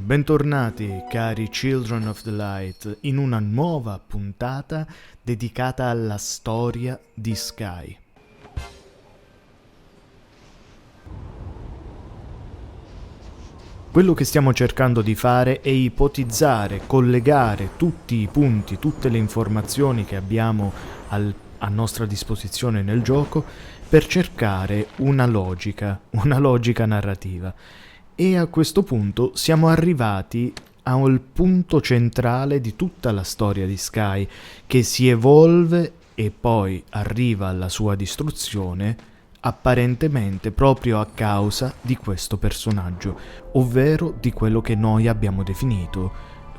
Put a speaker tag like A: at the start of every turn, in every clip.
A: Bentornati cari Children of the Light in una nuova puntata dedicata alla storia di Sky. Quello che stiamo cercando di fare è ipotizzare, collegare tutti i punti, tutte le informazioni che abbiamo a nostra disposizione nel gioco per cercare una logica narrativa. E a questo punto siamo arrivati al punto centrale di tutta la storia di Sky, che si evolve e poi arriva alla sua distruzione, apparentemente proprio a causa di questo personaggio, ovvero di quello che noi abbiamo definito,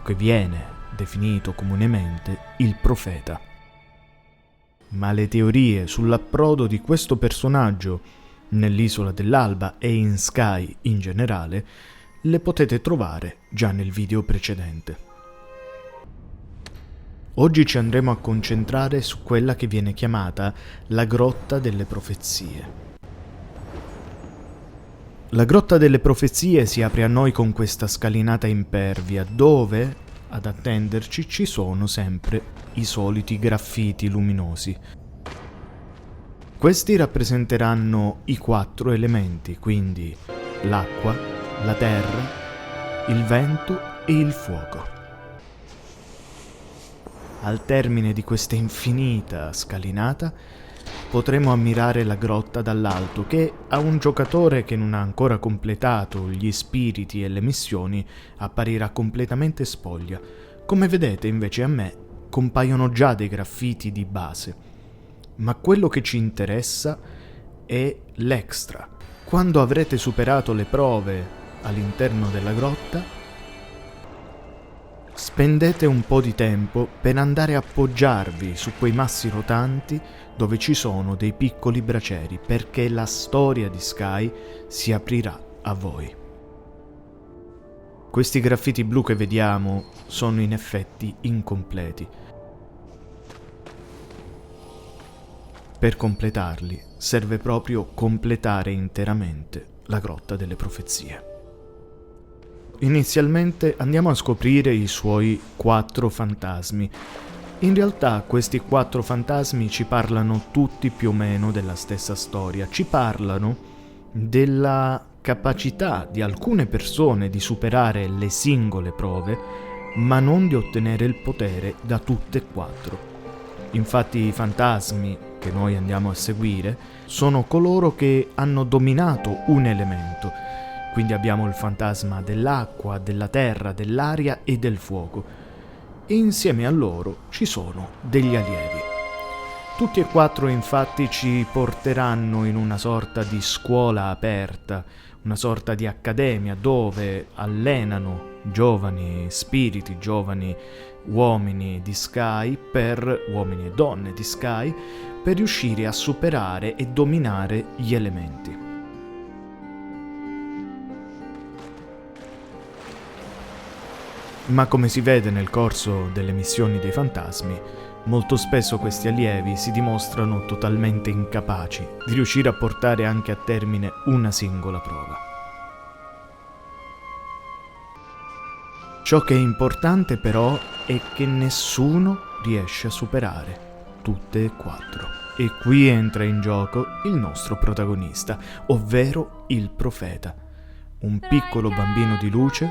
A: che viene definito comunemente, il profeta. Ma le teorie sull'approdo di questo personaggio nell'Isola dell'Alba e in Sky in generale, le potete trovare già nel video precedente. Oggi ci andremo a concentrare su quella che viene chiamata la Grotta delle Profezie. La Grotta delle Profezie si apre a noi con questa scalinata impervia, dove, ad attenderci, ci sono sempre i soliti graffiti luminosi. Questi rappresenteranno i 4 elementi, quindi l'acqua, la terra, il vento e il fuoco. Al termine di questa infinita scalinata potremo ammirare la grotta dall'alto, che a un giocatore che non ha ancora completato gli spiriti e le missioni apparirà completamente spoglia. Come vedete invece a me compaiono già dei graffiti di base. Ma quello che ci interessa è l'extra. Quando avrete superato le prove all'interno della grotta, spendete un po' di tempo per andare a appoggiarvi su quei massi rotanti dove ci sono dei piccoli bracieri, perché la storia di Sky si aprirà a voi. Questi graffiti blu che vediamo sono in effetti incompleti. Per completarli serve proprio completare interamente la Grotta delle Profezie. Inizialmente andiamo a scoprire i suoi 4 fantasmi. In realtà questi 4 fantasmi ci parlano tutti più o meno della stessa storia. Ci parlano della capacità di alcune persone di superare le singole prove, ma non di ottenere il potere da tutte e 4. Infatti i fantasmi che noi andiamo a seguire sono coloro che hanno dominato un elemento. Quindi abbiamo il fantasma dell'acqua, della terra, dell'aria e del fuoco. E insieme a loro ci sono degli allievi. Tutti e 4 infatti ci porteranno in una sorta di scuola aperta, una sorta di accademia dove allenano giovani spiriti, giovani uomini di Sky, uomini e donne di Sky, per riuscire a superare e dominare gli elementi. Ma come si vede nel corso delle missioni dei fantasmi, molto spesso questi allievi si dimostrano totalmente incapaci di riuscire a portare anche a termine una singola prova. Ciò che è importante però è che nessuno riesce a superare tutte e 4. E qui entra in gioco il nostro protagonista, ovvero il profeta, un piccolo bambino di luce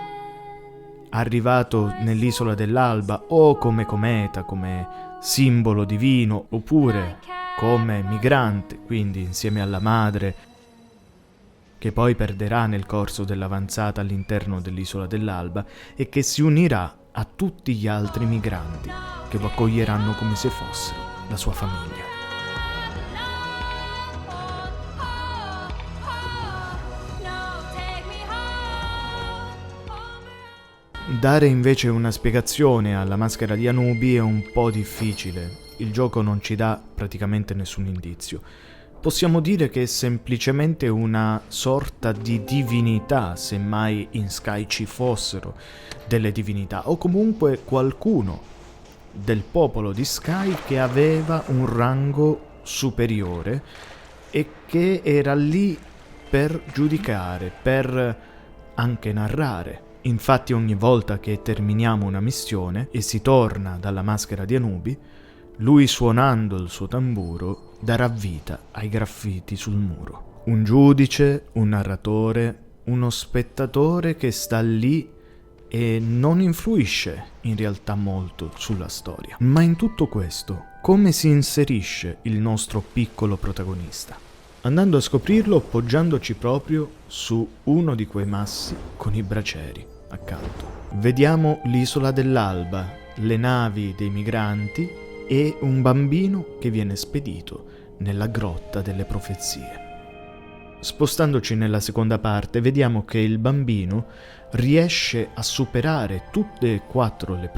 A: arrivato nell'Isola dell'Alba o come cometa, come simbolo divino, oppure come migrante, quindi insieme alla madre, che poi perderà nel corso dell'avanzata all'interno dell'Isola dell'Alba e che si unirà a tutti gli altri migranti che lo accoglieranno come se fossero la sua famiglia. Dare invece una spiegazione alla maschera di Anubi è un po' difficile. Il gioco non ci dà praticamente nessun indizio. Possiamo dire che è semplicemente una sorta di divinità, se mai in Sky ci fossero delle divinità, o comunque qualcuno del popolo di Sky che aveva un rango superiore e che era lì per giudicare, per anche narrare Infatti ogni volta che terminiamo una missione e si torna dalla maschera di Anubi, lui suonando il suo tamburo darà vita ai graffiti sul muro. Un giudice, un narratore, uno spettatore che sta lì e non influisce in realtà molto sulla storia. Ma in tutto questo, come si inserisce il nostro piccolo protagonista? Andando a scoprirlo poggiandoci proprio su uno di quei massi con i bracieri accanto. Vediamo l'isola dell'alba, le navi dei migranti e un bambino che viene spedito nella grotta delle profezie. Spostandoci nella seconda parte, vediamo che il bambino riesce a superare tutte e 4 le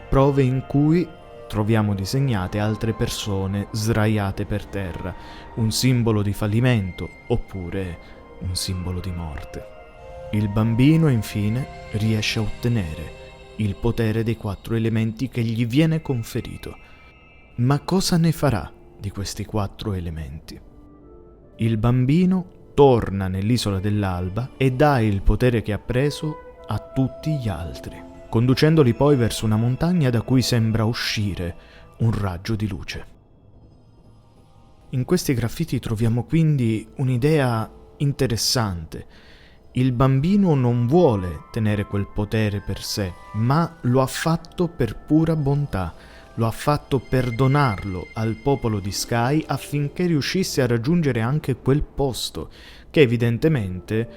A: prove in cui troviamo disegnate altre persone sdraiate per terra, un simbolo di fallimento oppure un simbolo di morte. Il bambino, infine, riesce a ottenere il potere dei 4 elementi che gli viene conferito. Ma cosa ne farà di questi 4 elementi? Il bambino torna nell'isola dell'alba e dà il potere che ha preso a tutti gli altri, conducendoli poi verso una montagna da cui sembra uscire un raggio di luce. In questi graffiti troviamo quindi un'idea interessante. Il bambino non vuole tenere quel potere per sé, ma lo ha fatto per pura bontà. Lo ha fatto per donarlo al popolo di Sky affinché riuscisse a raggiungere anche quel posto che evidentemente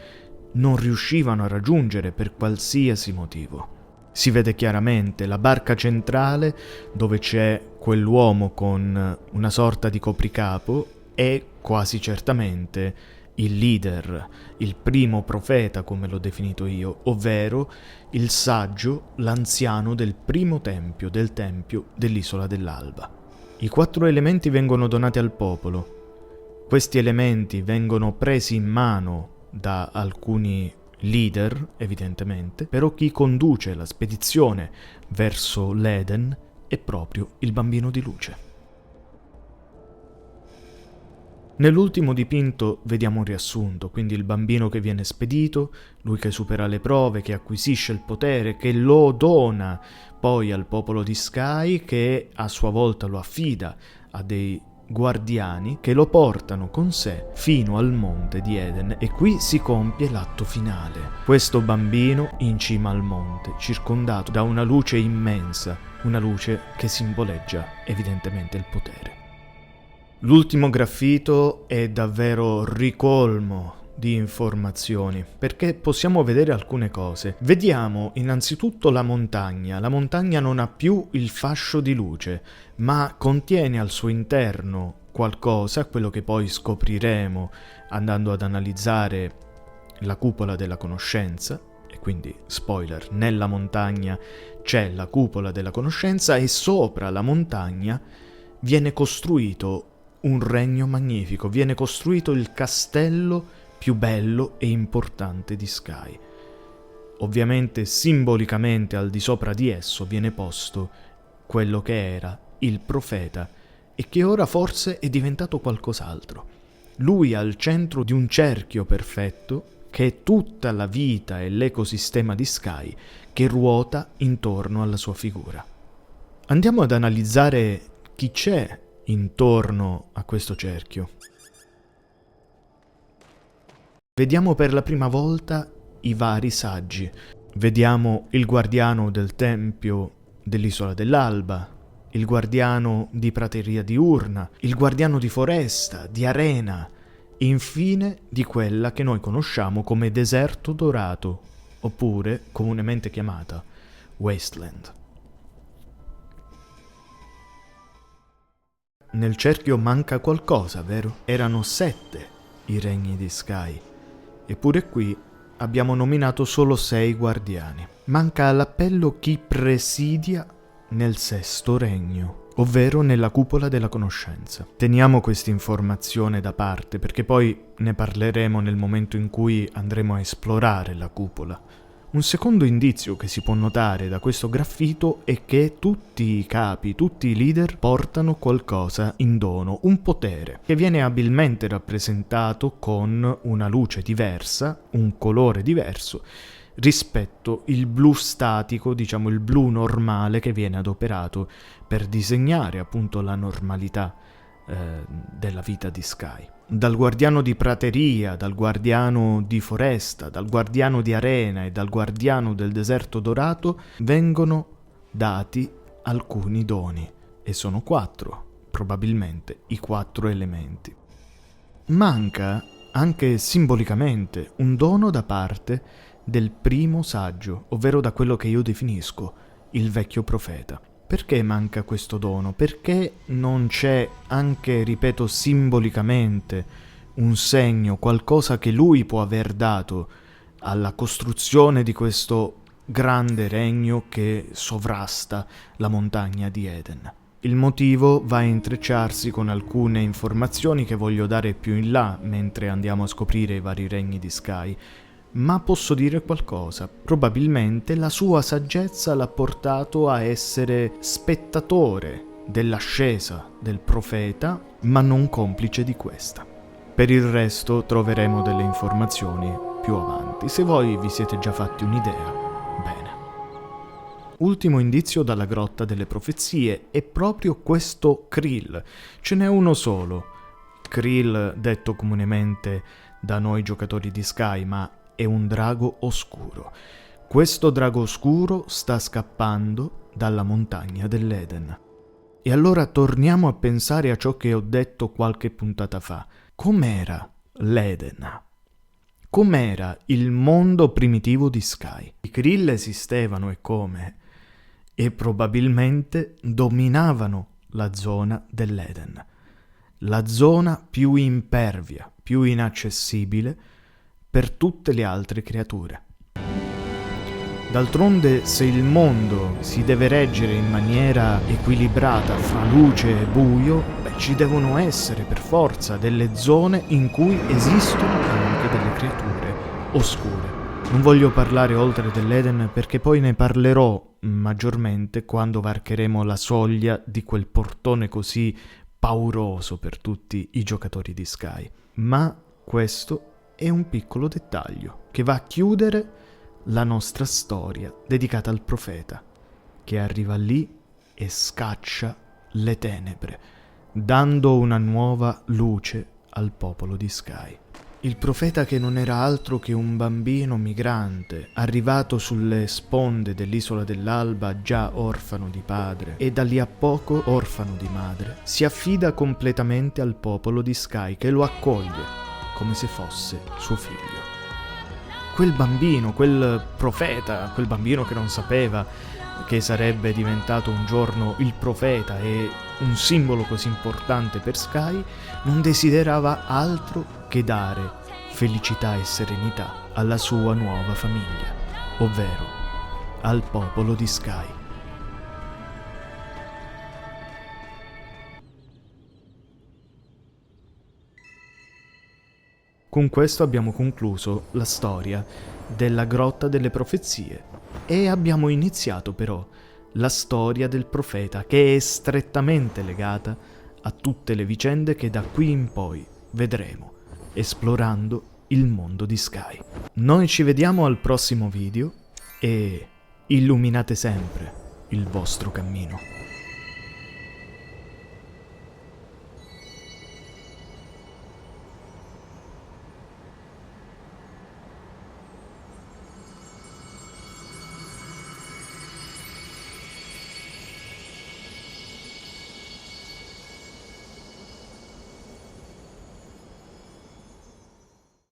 A: non riuscivano a raggiungere per qualsiasi motivo. Si vede chiaramente la barca centrale dove c'è quell'uomo con una sorta di copricapo è quasi certamente il leader, il primo profeta come l'ho definito io, ovvero il saggio, l'anziano del primo tempio, del tempio dell'isola dell'alba. I 4 elementi vengono donati al popolo. Questi elementi vengono presi in mano da alcuni leader, evidentemente, però chi conduce la spedizione verso l'Eden è proprio il bambino di luce. Nell'ultimo dipinto vediamo un riassunto, quindi il bambino che viene spedito, lui che supera le prove, che acquisisce il potere, che lo dona poi al popolo di Sky, che a sua volta lo affida a dei guardiani che lo portano con sé fino al monte di Eden e qui si compie l'atto finale. Questo bambino in cima al monte, circondato da una luce immensa, una luce che simboleggia evidentemente il potere. L'ultimo graffito è davvero ricolmo di informazioni, perché possiamo vedere alcune cose. Vediamo innanzitutto la montagna. La montagna non ha più il fascio di luce, ma contiene al suo interno qualcosa, quello che poi scopriremo andando ad analizzare la cupola della conoscenza, e quindi, spoiler, nella montagna c'è la cupola della conoscenza e sopra la montagna viene costruito un regno magnifico, viene costruito il castello più bello e importante di Sky. Ovviamente simbolicamente al di sopra di esso viene posto quello che era il profeta e che ora forse è diventato qualcos'altro. Lui al centro di un cerchio perfetto che è tutta la vita e l'ecosistema di Sky che ruota intorno alla sua figura. Andiamo ad analizzare chi c'è intorno a questo cerchio. Vediamo per la prima volta i vari saggi. Vediamo il guardiano del tempio dell'isola dell'alba, il guardiano di prateria diurna, il guardiano di foresta, di arena, e infine di quella che noi conosciamo come deserto dorato, oppure comunemente chiamata Wasteland. Nel cerchio manca qualcosa, vero? Erano 7 i regni di Sky, eppure qui abbiamo nominato solo 6 guardiani. Manca all'appello chi presidia nel 6° regno, ovvero nella cupola della conoscenza. Teniamo questa informazione da parte perché poi ne parleremo nel momento in cui andremo a esplorare la cupola. Un secondo indizio che si può notare da questo graffito è che tutti i capi, tutti i leader portano qualcosa in dono, un potere, che viene abilmente rappresentato con una luce diversa, un colore diverso, rispetto il blu statico, diciamo il blu normale che viene adoperato per disegnare appunto la normalità della vita di Sky. Dal guardiano di prateria, dal guardiano di foresta, dal guardiano di arena e dal guardiano del deserto dorato vengono dati alcuni doni, e sono 4, probabilmente i 4 elementi. Manca anche simbolicamente un dono da parte del primo saggio, ovvero da quello che io definisco il vecchio profeta. Perché manca questo dono? Perché non c'è anche, ripeto, simbolicamente un segno, qualcosa che lui può aver dato alla costruzione di questo grande regno che sovrasta la montagna di Eden? Il motivo va a intrecciarsi con alcune informazioni che voglio dare più in là mentre andiamo a scoprire i vari regni di Sky. Ma posso dire qualcosa. Probabilmente la sua saggezza l'ha portato a essere spettatore dell'ascesa del profeta, ma non complice di questa. Per il resto troveremo delle informazioni più avanti. Se voi vi siete già fatti un'idea, bene. Ultimo indizio dalla grotta delle profezie è proprio questo Krill. Ce n'è uno solo. Krill, detto comunemente da noi giocatori di Sky, ma è un drago oscuro. Questo drago oscuro sta scappando dalla montagna dell'Eden. E allora torniamo a pensare a ciò che ho detto qualche puntata fa. Com'era l'Eden? Com'era il mondo primitivo di Sky? I Krill esistevano e come? E probabilmente dominavano la zona dell'Eden. La zona più impervia, più inaccessibile per tutte le altre creature. D'altronde, se il mondo si deve reggere in maniera equilibrata fra luce e buio, ci devono essere per forza delle zone in cui esistono anche delle creature oscure. Non voglio parlare oltre dell'Eden perché poi ne parlerò maggiormente quando varcheremo la soglia di quel portone così pauroso per tutti i giocatori di Sky. Ma questo è un piccolo dettaglio che va a chiudere la nostra storia dedicata al profeta, che arriva lì e scaccia le tenebre, dando una nuova luce al popolo di Sky. Il profeta che non era altro che un bambino migrante, arrivato sulle sponde dell'isola dell'alba già orfano di padre e da lì a poco orfano di madre, si affida completamente al popolo di Sky che lo accoglie come se fosse suo figlio. Quel bambino, quel profeta, quel bambino che non sapeva che sarebbe diventato un giorno il profeta e un simbolo così importante per Sky, non desiderava altro che dare felicità e serenità alla sua nuova famiglia, ovvero al popolo di Sky. Con questo abbiamo concluso la storia della Grotta delle Profezie e abbiamo iniziato però la storia del profeta, che è strettamente legata a tutte le vicende che da qui in poi vedremo, esplorando il mondo di Sky. Noi ci vediamo al prossimo video e illuminate sempre il vostro cammino.